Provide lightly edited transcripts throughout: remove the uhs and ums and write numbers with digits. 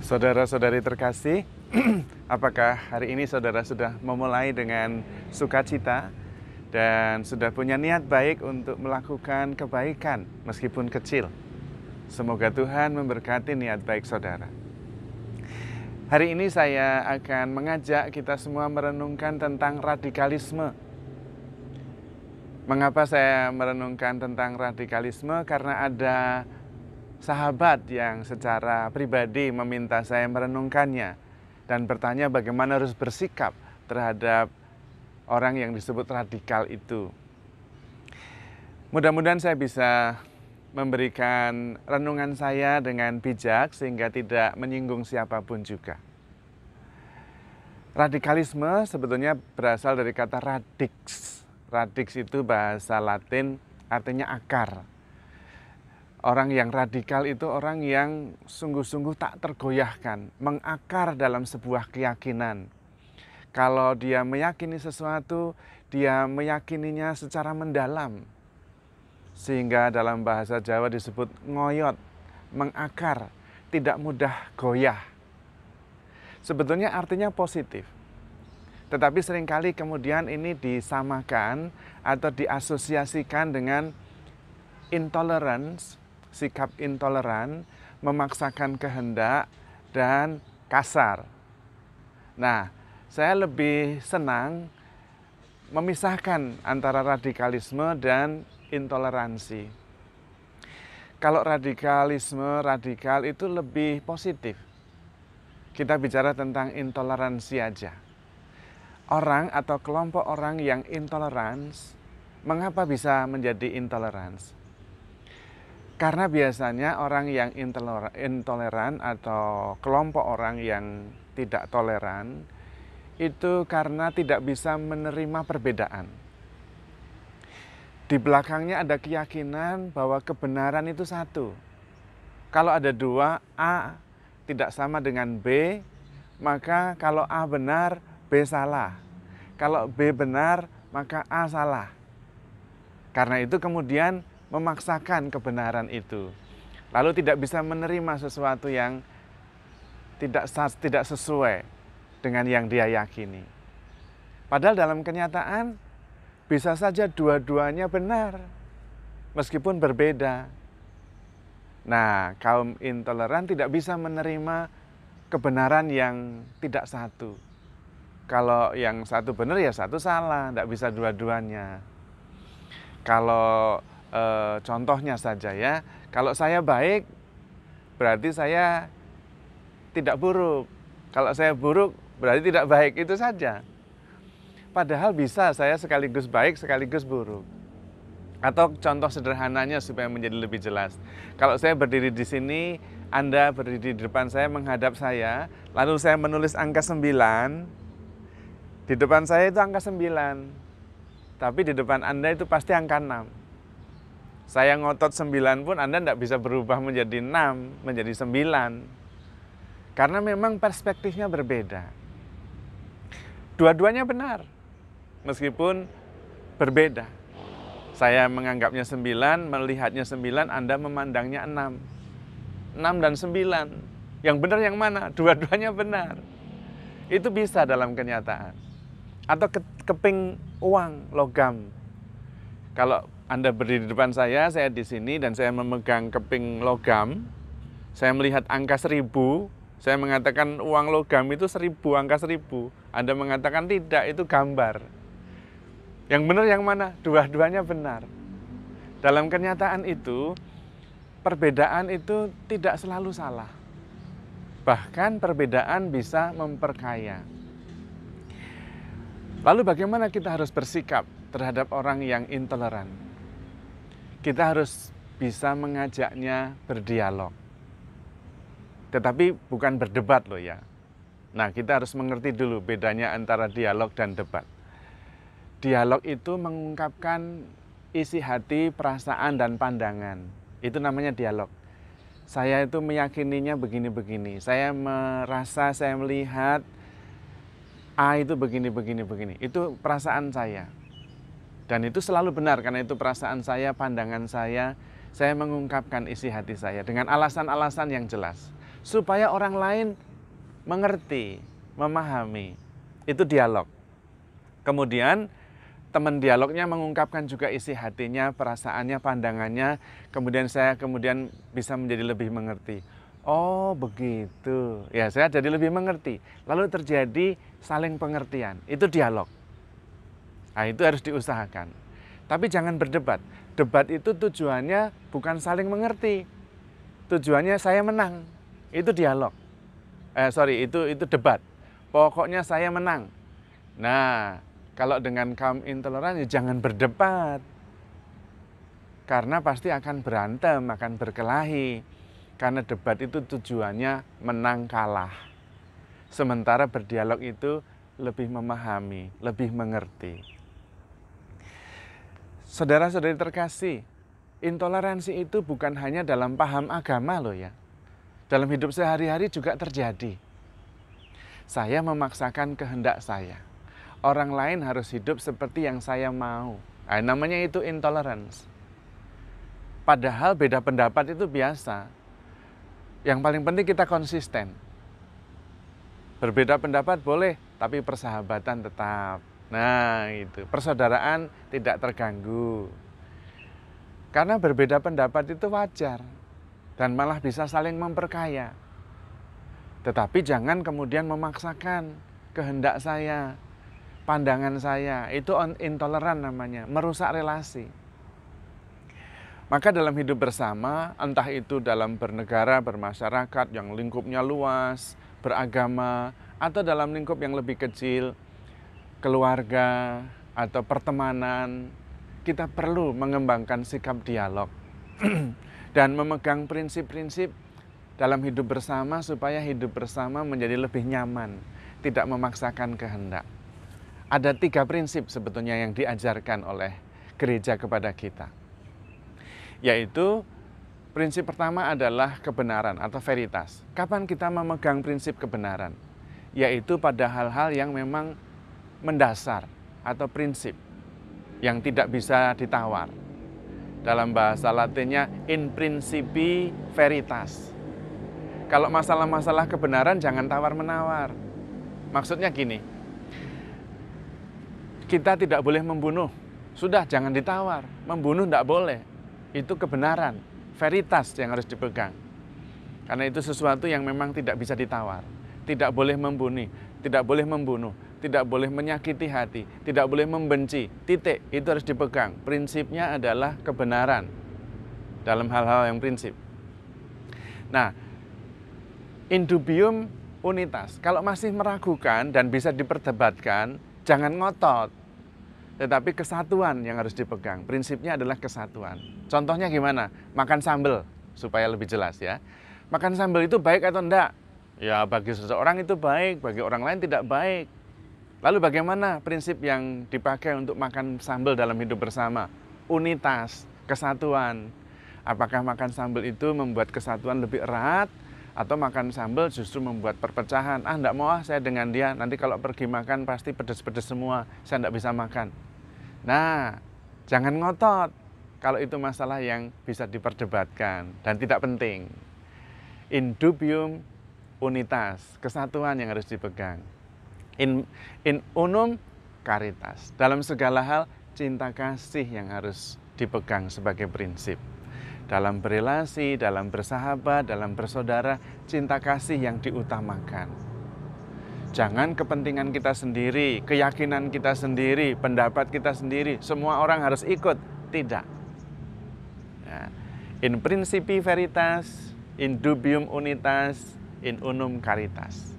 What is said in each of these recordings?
Saudara-saudari terkasih, apakah hari ini saudara sudah memulai dengan sukacita dan sudah punya niat baik untuk melakukan kebaikan meskipun kecil? Semoga Tuhan memberkati niat baik saudara. Hari ini saya akan mengajak kita semua merenungkan tentang radikalisme. Mengapa saya merenungkan tentang radikalisme? Karena ada sahabat yang secara pribadi meminta saya merenungkannya dan bertanya bagaimana harus bersikap terhadap orang yang disebut radikal itu. Mudah-mudahan saya bisa memberikan renungan saya dengan bijak sehingga tidak menyinggung siapapun juga. Radikalisme sebetulnya berasal dari kata radix. Radix itu bahasa Latin artinya akar. Orang yang radikal itu orang yang sungguh-sungguh tak tergoyahkan, mengakar dalam sebuah keyakinan. Kalau dia meyakini sesuatu, dia meyakininya secara mendalam. Sehingga dalam bahasa Jawa disebut ngoyot, mengakar, tidak mudah goyah. Sebetulnya artinya positif. Tetapi seringkali kemudian ini disamakan atau diasosiasikan dengan intolerance, sikap intoleran, memaksakan kehendak, dan kasar. Nah, saya lebih senang memisahkan antara radikalisme dan intoleransi. Kalau radikal itu lebih positif. Kita bicara tentang intoleransi aja. Orang atau kelompok orang yang intoleransi, mengapa bisa menjadi intoleransi? Karena biasanya orang yang intoleran atau kelompok orang yang tidak toleran itu karena tidak bisa menerima perbedaan. Di belakangnya ada keyakinan bahwa kebenaran itu satu. Kalau ada dua, A tidak sama dengan B, maka kalau A benar, B salah. Kalau B benar, maka A salah. Karena itu kemudian memaksakan kebenaran itu, lalu tidak bisa menerima sesuatu yang tidak sesuai dengan yang dia yakini. Padahal dalam kenyataan bisa saja dua-duanya benar, meskipun berbeda. Nah, kaum intoleran tidak bisa menerima kebenaran yang tidak satu. Kalau yang satu benar ya satu salah, tidak bisa dua-duanya. Kalau contohnya saja ya, kalau saya baik berarti saya tidak buruk. Kalau saya buruk berarti tidak baik, itu saja. Padahal bisa saya sekaligus baik sekaligus buruk. Atau contoh sederhananya supaya menjadi lebih jelas. Kalau saya berdiri di sini, Anda berdiri di depan saya menghadap saya, lalu saya menulis angka 9, di depan saya itu angka 9. Tapi di depan Anda itu pasti angka 6. Saya ngotot 9 pun Anda tidak bisa berubah menjadi 6, menjadi 9. Karena memang perspektifnya berbeda. Dua-duanya benar, meskipun berbeda. Saya menganggapnya 9, melihatnya 9, Anda memandangnya 6. 6 dan 9. Yang benar yang mana? Dua-duanya benar. Itu bisa dalam kenyataan. Atau keping uang, logam. Kalau Anda berdiri di depan saya di sini dan saya memegang keping logam, saya melihat angka 1000, saya mengatakan uang logam itu 1000, angka 1000. Anda mengatakan tidak, itu gambar. Yang benar yang mana? Dua-duanya benar. Dalam kenyataan itu, perbedaan itu tidak selalu salah. Bahkan perbedaan bisa memperkaya. Lalu bagaimana kita harus bersikap terhadap orang yang intoleran? Kita harus bisa mengajaknya berdialog. Tetapi bukan berdebat loh ya. Nah, kita harus mengerti dulu bedanya antara dialog dan debat. Dialog itu mengungkapkan isi hati, perasaan, dan pandangan. Itu namanya dialog. Saya itu meyakininya begini-begini. Saya merasa, saya melihat A itu begini-begini. Itu perasaan saya. Dan itu selalu benar karena itu perasaan saya, pandangan saya mengungkapkan isi hati saya dengan alasan-alasan yang jelas. supaya orang lain mengerti, memahami. Itu dialog. Kemudian teman dialognya mengungkapkan juga isi hatinya, perasaannya, pandangannya, kemudian saya bisa menjadi lebih mengerti. Oh begitu, ya saya jadi lebih mengerti. Lalu terjadi saling pengertian, itu dialog. Nah itu harus diusahakan. Tapi jangan berdebat. Debat itu tujuannya bukan saling mengerti. Tujuannya saya menang. Itu dialog. Itu debat. Pokoknya saya menang. Nah, kalau dengan kaum intoleran ya jangan berdebat. Karena pasti akan berantem, akan berkelahi. Karena debat itu tujuannya menang kalah. Sementara berdialog itu lebih memahami, lebih mengerti. Saudara-saudari terkasih, intoleransi itu bukan hanya dalam paham agama loh ya. Dalam hidup sehari-hari juga terjadi. Saya memaksakan kehendak saya. Orang lain harus hidup seperti yang saya mau. Nah, namanya itu intolerance. Padahal beda pendapat itu biasa. Yang paling penting kita konsisten. Berbeda pendapat boleh, tapi persahabatan tetap. Nah, itu persaudaraan tidak terganggu. Karena berbeda pendapat itu wajar dan malah bisa saling memperkaya. Tetapi jangan kemudian memaksakan kehendak saya, pandangan saya, itu intoleran namanya, merusak relasi. Maka dalam hidup bersama, entah itu dalam bernegara, bermasyarakat yang lingkupnya luas, beragama, atau dalam lingkup yang lebih kecil, keluarga atau pertemanan, kita perlu mengembangkan sikap dialog dan memegang prinsip-prinsip dalam hidup bersama supaya hidup bersama menjadi lebih nyaman, tidak memaksakan kehendak. Ada 3 prinsip sebetulnya yang diajarkan oleh gereja kepada kita. Yaitu prinsip pertama adalah kebenaran atau veritas. Kapan kita memegang prinsip kebenaran? Yaitu pada hal-hal yang memang mendasar atau prinsip yang tidak bisa ditawar. Dalam bahasa Latinnya in principi veritas. Kalau masalah-masalah kebenaran jangan tawar-menawar. Maksudnya gini, kita tidak boleh membunuh. Sudah jangan ditawar, membunuh tidak boleh. Itu kebenaran, veritas yang harus dipegang. Karena itu sesuatu yang memang tidak bisa ditawar. Tidak boleh membunuh, tidak boleh membunuh, tidak boleh menyakiti hati, tidak boleh membenci. Titik, itu harus dipegang. Prinsipnya adalah kebenaran dalam hal-hal yang prinsip. Nah, indubium unitas. Kalau masih meragukan dan bisa diperdebatkan, jangan ngotot. Tetapi kesatuan yang harus dipegang. Prinsipnya adalah kesatuan. Contohnya gimana? Makan sambal, supaya lebih jelas ya. Makan sambal itu baik atau enggak? Ya bagi seseorang itu baik, bagi orang lain tidak baik. Lalu bagaimana prinsip yang dipakai untuk makan sambal dalam hidup bersama? Unitas, kesatuan. Apakah makan sambal itu membuat kesatuan lebih erat? Atau makan sambal justru membuat perpecahan? Enggak mau saya dengan dia, nanti kalau pergi makan pasti pedes-pedes semua, saya enggak bisa makan. Nah, jangan ngotot kalau itu masalah yang bisa diperdebatkan dan tidak penting. Indubium unitas, kesatuan yang harus dipegang. In unum caritas, dalam segala hal cinta kasih yang harus dipegang sebagai prinsip. Dalam berelasi, dalam bersahabat, dalam bersaudara, cinta kasih yang diutamakan. Jangan kepentingan kita sendiri, keyakinan kita sendiri, pendapat kita sendiri, semua orang harus ikut. Tidak. Nah, in principi veritas, in dubium unitas, in unum caritas.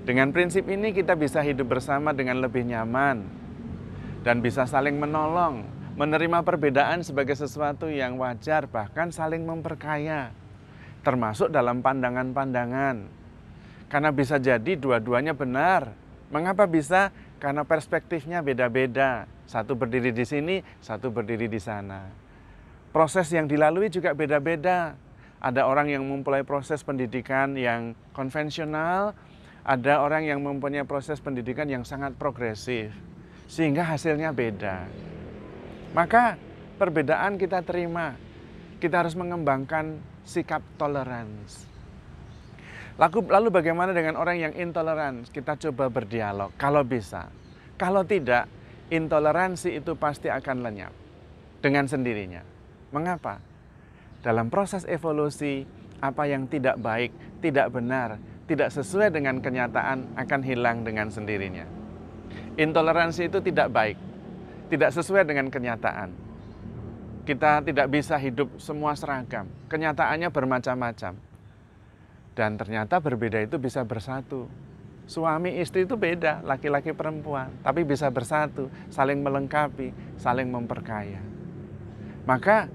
Dengan prinsip ini kita bisa hidup bersama dengan lebih nyaman dan bisa saling menolong, menerima perbedaan sebagai sesuatu yang wajar, bahkan saling memperkaya, termasuk dalam pandangan-pandangan. Karena bisa jadi dua-duanya benar. Mengapa bisa? Karena perspektifnya beda-beda. Satu berdiri di sini, satu berdiri di sana. Proses yang dilalui juga beda-beda. Ada orang yang memulai proses pendidikan yang konvensional, ada orang yang mempunyai proses pendidikan yang sangat progresif. Sehingga hasilnya beda. Maka perbedaan kita terima. Kita harus mengembangkan sikap toleransi. Lalu bagaimana dengan orang yang intoleran? Kita coba berdialog, kalau bisa. Kalau tidak, intoleransi itu pasti akan lenyap dengan sendirinya. Mengapa? Dalam proses evolusi, apa yang tidak baik, tidak benar, tidak sesuai dengan kenyataan akan hilang dengan sendirinya. Intoleransi itu tidak baik, tidak sesuai dengan kenyataan. Kita tidak bisa hidup semua seragam, kenyataannya bermacam-macam. Dan ternyata berbeda itu bisa bersatu. Suami istri itu beda, laki-laki perempuan, tapi bisa bersatu, saling melengkapi, saling memperkaya. Maka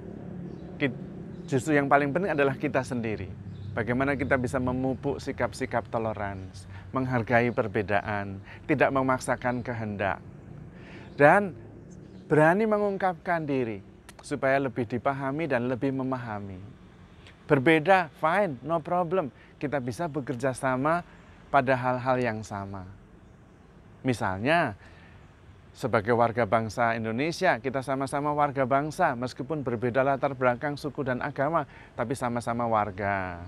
justru yang paling penting adalah kita sendiri. Bagaimana kita bisa memupuk sikap-sikap toleransi, menghargai perbedaan, tidak memaksakan kehendak, dan berani mengungkapkan diri supaya lebih dipahami dan lebih memahami. Berbeda, fine, no problem. Kita bisa bekerja sama pada hal-hal yang sama. Misalnya, sebagai warga bangsa Indonesia, kita sama-sama warga bangsa, meskipun berbeda latar belakang, suku, dan agama, tapi sama-sama warga.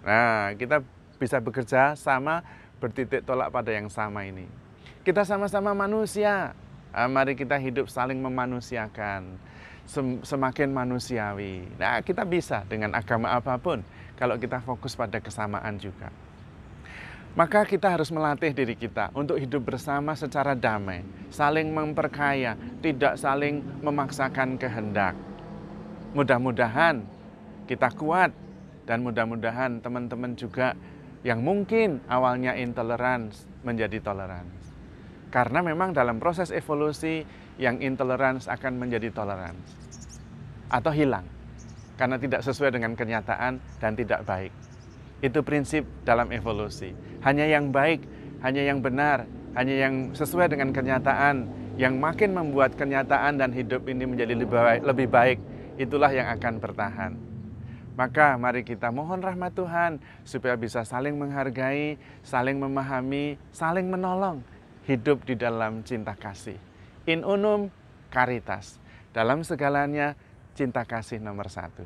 Nah, kita bisa bekerja sama, bertitik tolak pada yang sama ini. Kita sama-sama manusia, mari kita hidup saling memanusiakan, semakin manusiawi. Nah, kita bisa dengan agama apapun, kalau kita fokus pada kesamaan juga. Maka kita harus melatih diri kita untuk hidup bersama secara damai, saling memperkaya, tidak saling memaksakan kehendak. Mudah-mudahan kita kuat, dan mudah-mudahan teman-teman juga yang mungkin awalnya intoleransi menjadi toleransi. Karena memang dalam proses evolusi yang intoleransi akan menjadi toleransi atau hilang karena tidak sesuai dengan kenyataan dan tidak baik. Itu prinsip dalam evolusi. Hanya yang baik, hanya yang benar, hanya yang sesuai dengan kenyataan, yang makin membuat kenyataan dan hidup ini menjadi lebih baik, itulah yang akan bertahan. Maka mari kita mohon rahmat Tuhan supaya bisa saling menghargai, saling memahami, saling menolong, hidup di dalam cinta kasih. In unum caritas. Dalam segalanya cinta kasih nomor 1.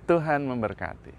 Tuhan memberkati.